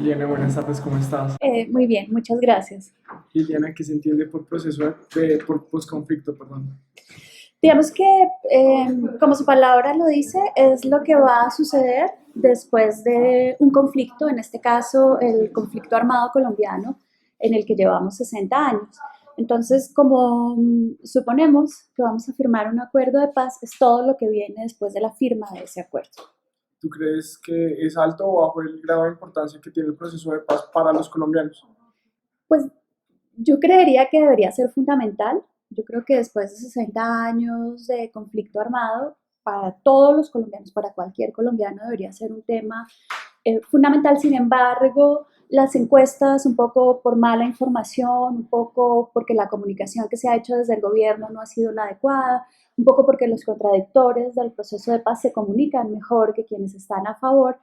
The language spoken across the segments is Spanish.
Liliana, buenas tardes, ¿cómo estás? Muy bien, muchas gracias. Liliana, ¿qué se entiende por proceso por posconflicto, perdón? Digamos que, como su palabra lo dice, es lo que va a suceder después de un conflicto, en este caso el conflicto armado colombiano, en el que llevamos 60 años. Entonces, como suponemos que vamos a firmar un acuerdo de paz, es todo lo que viene después de la firma de ese acuerdo. ¿Tú crees que es alto o bajo el grado de importancia que tiene el proceso de paz para los colombianos? Pues yo creería que debería ser fundamental. Yo creo que después de 60 años de conflicto armado, para todos los colombianos, para cualquier colombiano, debería ser un tema fundamental. Sin embargo, las encuestas, un poco por mala información, un poco porque la comunicación que se ha hecho desde el gobierno no ha sido la adecuada, un poco porque los contradictores del proceso de paz se comunican mejor que quienes están a favor,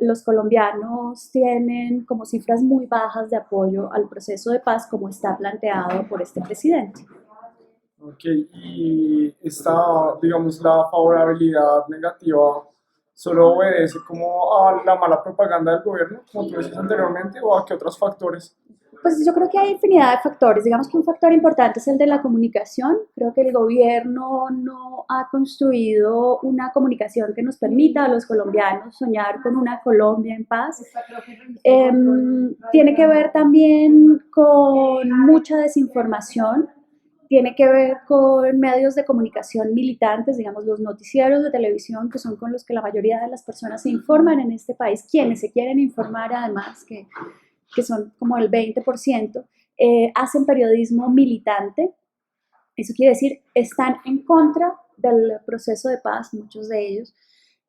los colombianos tienen como cifras muy bajas de apoyo al proceso de paz como está planteado por este presidente. Ok, y esta, digamos, la favorabilidad negativa solo obedece como a la mala propaganda del gobierno, como tú decías anteriormente, o a qué otros factores. Pues yo creo que hay infinidad de factores. Digamos que un factor importante es el de la comunicación. Creo que el gobierno no ha construido una comunicación que nos permita a los colombianos soñar con una Colombia en paz. Tiene que ver también con mucha desinformación, tiene que ver con medios de comunicación militantes, digamos los noticieros de televisión, que son con los que la mayoría de las personas se informan en este país, quienes se quieren informar además, que son como el 20%, hacen periodismo militante. Eso quiere decir, están en contra del proceso de paz, muchos de ellos,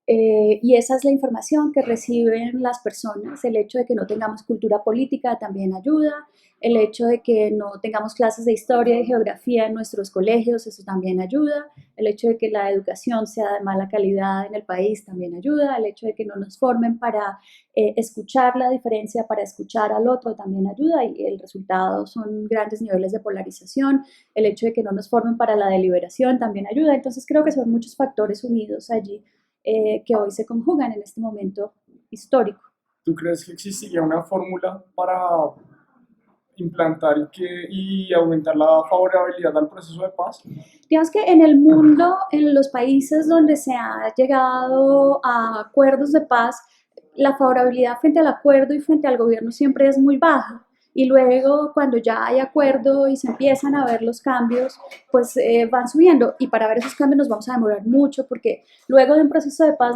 y esa es la información que reciben las personas. El hecho de que no tengamos cultura política también ayuda. El hecho de que no tengamos clases de historia y geografía en nuestros colegios, eso también ayuda. El hecho de que la educación sea de mala calidad en el país también ayuda. El hecho de que no nos formen para escuchar la diferencia, para escuchar al otro también ayuda. Y el resultado son grandes niveles de polarización. El hecho de que no nos formen para la deliberación también ayuda. Entonces creo que son muchos factores unidos allí que hoy se conjugan en este momento histórico. ¿Tú crees que existiría una fórmula para implantar y aumentar la favorabilidad al proceso de paz? Digamos que en el mundo, en los países donde se ha llegado a acuerdos de paz, la favorabilidad frente al acuerdo y frente al gobierno siempre es muy baja. Y luego, cuando ya hay acuerdo y se empiezan a ver los cambios, pues van subiendo. Y para ver esos cambios nos vamos a demorar mucho, porque luego de un proceso de paz,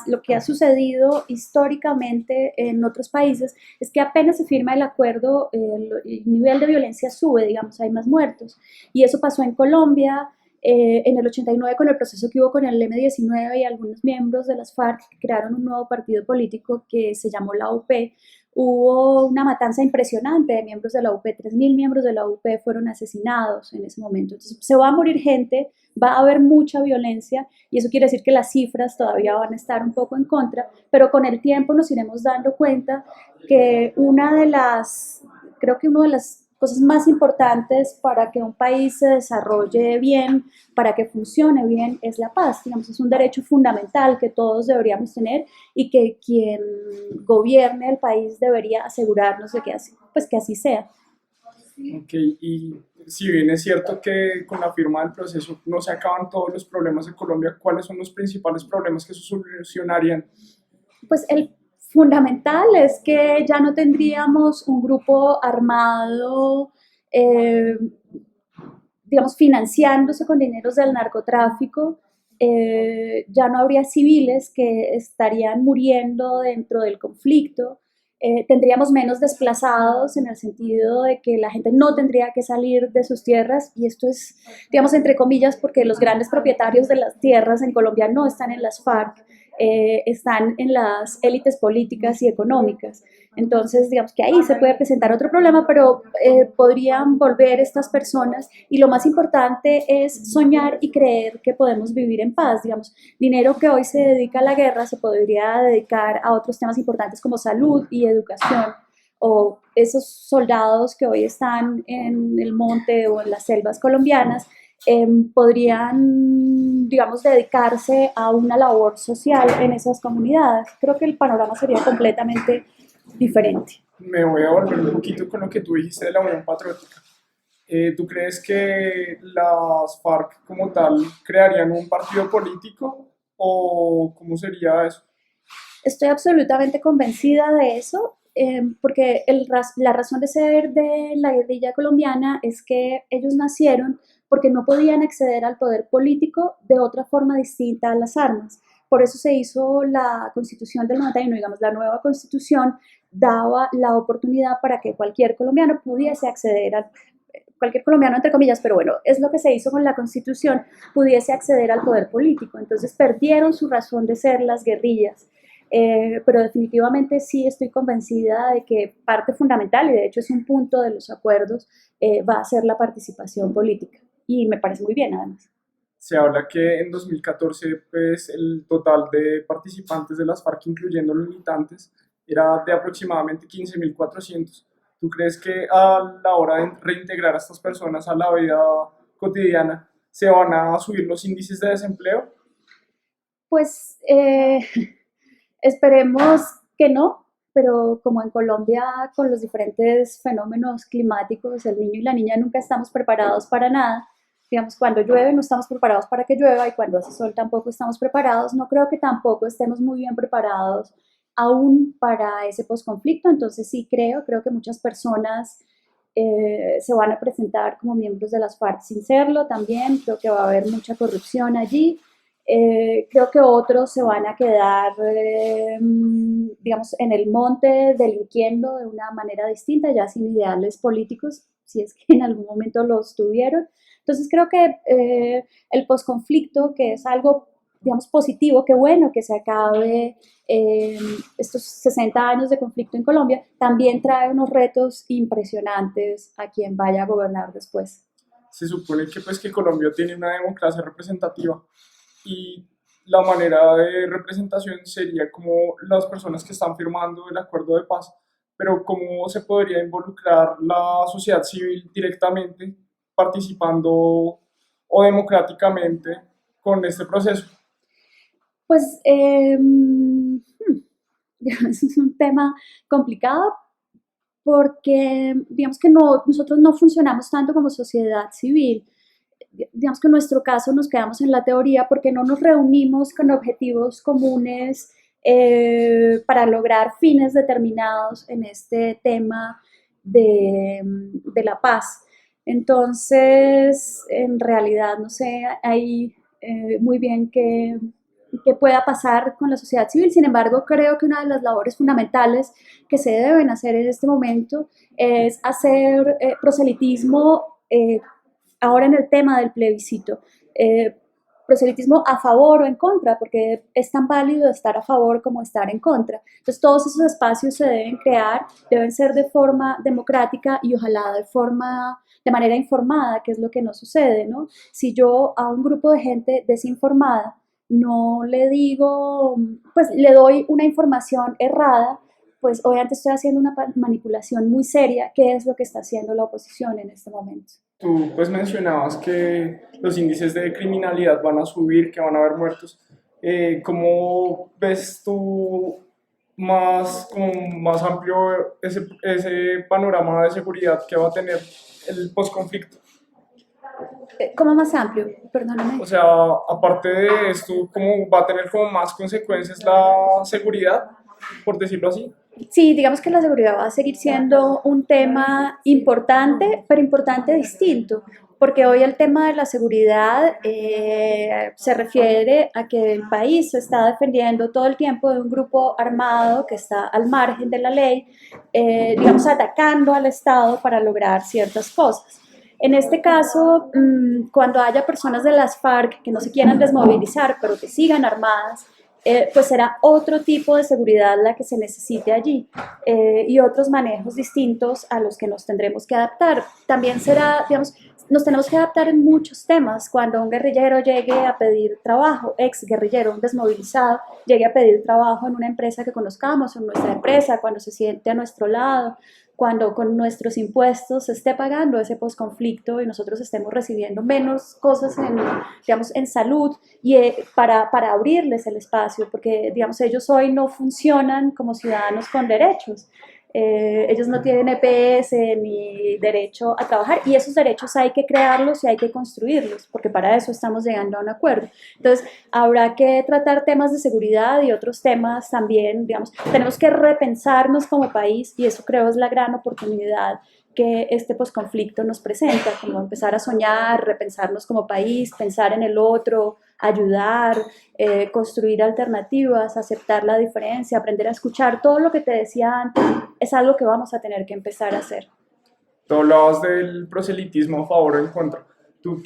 lo que ha sucedido históricamente en otros países es que apenas se firma el acuerdo, el nivel de violencia sube, digamos, hay más muertos. Y eso pasó en Colombia, en el 89 con el proceso que hubo con el M-19 y algunos miembros de las FARC que crearon un nuevo partido político que se llamó la UP. Hubo una matanza impresionante de miembros de la UP, 3.000 miembros de la UP fueron asesinados en ese momento. Entonces se va a morir gente, va a haber mucha violencia y eso quiere decir que las cifras todavía van a estar un poco en contra, pero con el tiempo nos iremos dando cuenta que creo que una de las cosas más importantes para que un país se desarrolle bien, para que funcione bien, es la paz. Digamos, es un derecho fundamental que todos deberíamos tener y que quien gobierne el país debería asegurarnos de que así sea. Ok, y si bien es cierto que con la firma del proceso no se acaban todos los problemas en Colombia, ¿cuáles son los principales problemas que se solucionarían? Pues el fundamental es que ya no tendríamos un grupo armado, eh, digamos, financiándose con dineros del narcotráfico, ya no habría civiles que estarían muriendo dentro del conflicto, tendríamos menos desplazados en el sentido de que la gente no tendría que salir de sus tierras, y esto es, digamos, entre comillas, porque los grandes propietarios de las tierras en Colombia no están en las FARC, están en las élites políticas y económicas. Entonces, digamos que ahí se puede presentar otro problema, pero podrían volver estas personas y lo más importante es soñar y creer que podemos vivir en paz. Digamos, dinero que hoy se dedica a la guerra se podría dedicar a otros temas importantes como salud y educación, o esos soldados que hoy están en el monte o en las selvas colombianas podrían, digamos, dedicarse a una labor social en esas comunidades. Creo que el panorama sería completamente diferente. Me voy a volver un poquito con lo que tú dijiste de la Unión Patriótica. ¿Tú crees que las FARC como tal crearían un partido político o cómo sería eso? Estoy absolutamente convencida de eso, porque la razón de ser de la guerrilla colombiana es que ellos nacieron porque no podían acceder al poder político de otra forma distinta a las armas. Por eso se hizo la constitución del 91, digamos, la nueva constitución daba la oportunidad para que cualquier colombiano pudiese acceder al, cualquier colombiano entre comillas, pero bueno, es lo que se hizo con la constitución, pudiese acceder al poder político. Entonces perdieron su razón de ser las guerrillas. Pero definitivamente sí estoy convencida de que parte fundamental, y de hecho es un punto de los acuerdos, va a ser la participación política. Y me parece muy bien, además. Se habla que en 2014 pues, el total de participantes de las FARC, incluyendo los militantes, era de aproximadamente 15.400. ¿Tú crees que a la hora de reintegrar a estas personas a la vida cotidiana se van a subir los índices de desempleo? Pues esperemos que no, pero como en Colombia con los diferentes fenómenos climáticos, el niño y la niña nunca estamos preparados para nada. Digamos, cuando llueve no estamos preparados para que llueva y cuando hace sol tampoco estamos preparados. No creo que tampoco estemos muy bien preparados aún para ese posconflicto. Entonces sí creo que muchas personas se van a presentar como miembros de las FARC sin serlo también. Creo que va a haber mucha corrupción allí. Creo que otros se van a quedar, digamos, en el monte delinquiendo de una manera distinta, ya sin ideales políticos, si es que en algún momento los tuvieron. Entonces creo que el posconflicto, que es algo, digamos, positivo, que bueno que se acabe estos 60 años de conflicto en Colombia, también trae unos retos impresionantes a quien vaya a gobernar después. Se supone que, pues, que Colombia tiene una democracia representativa y la manera de representación sería como las personas que están firmando el acuerdo de paz, pero cómo se podría involucrar la sociedad civil directamente participando o democráticamente con este proceso. Pues es un tema complicado porque digamos que no, nosotros no funcionamos tanto como sociedad civil. Digamos que en nuestro caso nos quedamos en la teoría porque no nos reunimos con objetivos comunes para lograr fines determinados en este tema de la paz. Entonces, en realidad, no sé, hay muy bien que pueda pasar con la sociedad civil. Sin embargo, creo que una de las labores fundamentales que se deben hacer en este momento es hacer proselitismo ahora en el tema del plebiscito. Proselitismo a favor o en contra, porque es tan válido estar a favor como estar en contra. Entonces todos esos espacios se deben crear, deben ser de forma democrática y ojalá de manera informada, que es lo que no sucede, ¿no? Si yo a un grupo de gente desinformada no le digo, pues le doy una información errada, pues obviamente estoy haciendo una manipulación muy seria, que es lo que está haciendo la oposición en este momento. Tú pues mencionabas que los índices de criminalidad van a subir, que van a haber muertos. ¿Cómo ves tú más, como más amplio ese panorama de seguridad que va a tener el posconflicto? ¿Cómo más amplio? Perdóname. O sea, aparte de esto, ¿cómo va a tener como más consecuencias la seguridad, por decirlo así? Sí, digamos que la seguridad va a seguir siendo un tema importante, pero importante distinto, porque hoy el tema de la seguridad se refiere a que el país se está defendiendo todo el tiempo de un grupo armado que está al margen de la ley, digamos, atacando al Estado para lograr ciertas cosas. En este caso, cuando haya personas de las FARC que no se quieran desmovilizar, pero que sigan armadas, pues será otro tipo de seguridad la que se necesite allí y otros manejos distintos a los que nos tendremos que adaptar. También será, digamos, nos tenemos que adaptar en muchos temas. Cuando un guerrillero llegue a pedir trabajo, ex guerrillero, un desmovilizado, llegue a pedir trabajo en una empresa que conozcamos, en nuestra empresa, cuando se siente a nuestro lado, cuando con nuestros impuestos se esté pagando ese posconflicto y nosotros estemos recibiendo menos cosas en, digamos, en salud y para abrirles el espacio, porque digamos, ellos hoy no funcionan como ciudadanos con derechos. Ellos no tienen EPS ni derecho a trabajar y esos derechos hay que crearlos y hay que construirlos, porque para eso estamos llegando a un acuerdo. Entonces, habrá que tratar temas de seguridad y otros temas también, digamos, tenemos que repensarnos como país y eso creo es la gran oportunidad que este posconflicto nos presenta, como empezar a soñar, repensarnos como país, pensar en el otro, ayudar, construir alternativas, aceptar la diferencia, aprender a escuchar, todo lo que te decía antes es algo que vamos a tener que empezar a hacer. Tú hablabas del proselitismo a favor o en contra. ¿Tú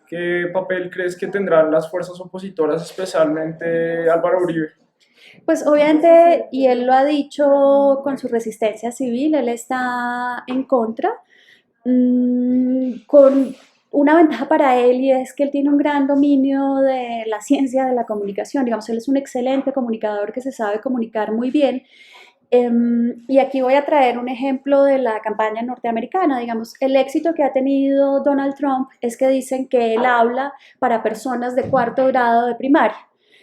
qué papel crees que tendrán las fuerzas opositoras, especialmente Álvaro Uribe? Pues obviamente, y él lo ha dicho con su resistencia civil, él está en contra, con una ventaja para él y es que él tiene un gran dominio de la ciencia de la comunicación, digamos, él es un excelente comunicador que se sabe comunicar muy bien. Y aquí voy a traer un ejemplo de la campaña norteamericana. Digamos, el éxito que ha tenido Donald Trump es que dicen que él habla para personas de cuarto grado de primaria.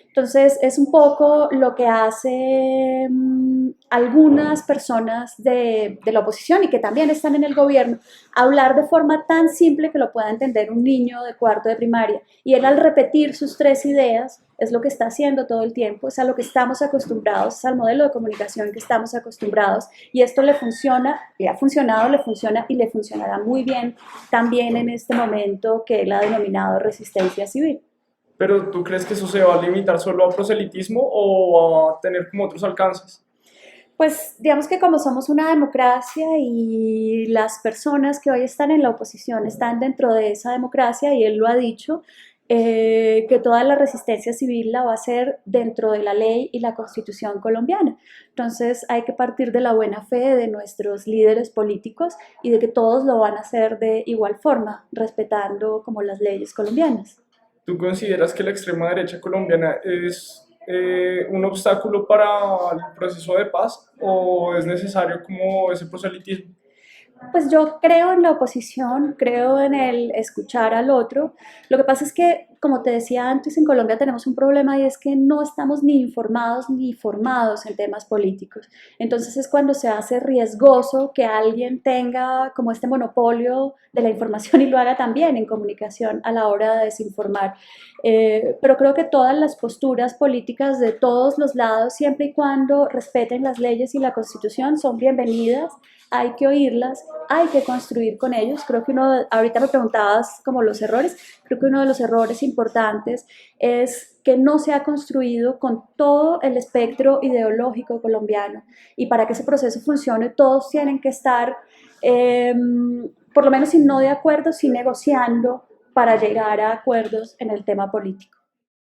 Entonces, es un poco lo que hacen algunas personas de la oposición y que también están en el gobierno, hablar de forma tan simple que lo pueda entender un niño de cuarto de primaria. Y él al repetir sus tres ideas, es lo que está haciendo todo el tiempo, es a lo que estamos acostumbrados, es al modelo de comunicación que estamos acostumbrados y esto le funciona, le ha funcionado, le funciona y le funcionará muy bien también en este momento que él ha denominado resistencia civil. ¿Pero tú crees que eso se va a limitar solo a proselitismo o va a tener como otros alcances? Pues digamos que como somos una democracia y las personas que hoy están en la oposición están dentro de esa democracia y él lo ha dicho, que toda la resistencia civil la va a hacer dentro de la ley y la constitución colombiana. Entonces hay que partir de la buena fe de nuestros líderes políticos y de que todos lo van a hacer de igual forma, respetando como las leyes colombianas. ¿Tú consideras que la extrema derecha colombiana es un obstáculo para el proceso de paz o es necesario como ese proselitismo? Pues yo creo en la oposición, creo en el escuchar al otro. Lo que pasa es que, como te decía antes, en Colombia tenemos un problema y es que no estamos ni informados ni formados en temas políticos. Entonces es cuando se hace riesgoso que alguien tenga como este monopolio de la información y lo haga también en comunicación a la hora de desinformar. Pero creo que todas las posturas políticas de todos los lados, siempre y cuando respeten las leyes y la constitución, son bienvenidas, hay que oírlas, hay que construir con ellos. Creo que ahorita me preguntabas como los errores, creo que uno de los errores importantes es que no se ha construido con todo el espectro ideológico colombiano y para que ese proceso funcione todos tienen que estar, eh, por lo menos si no de acuerdo, sí negociando para llegar a acuerdos en el tema político.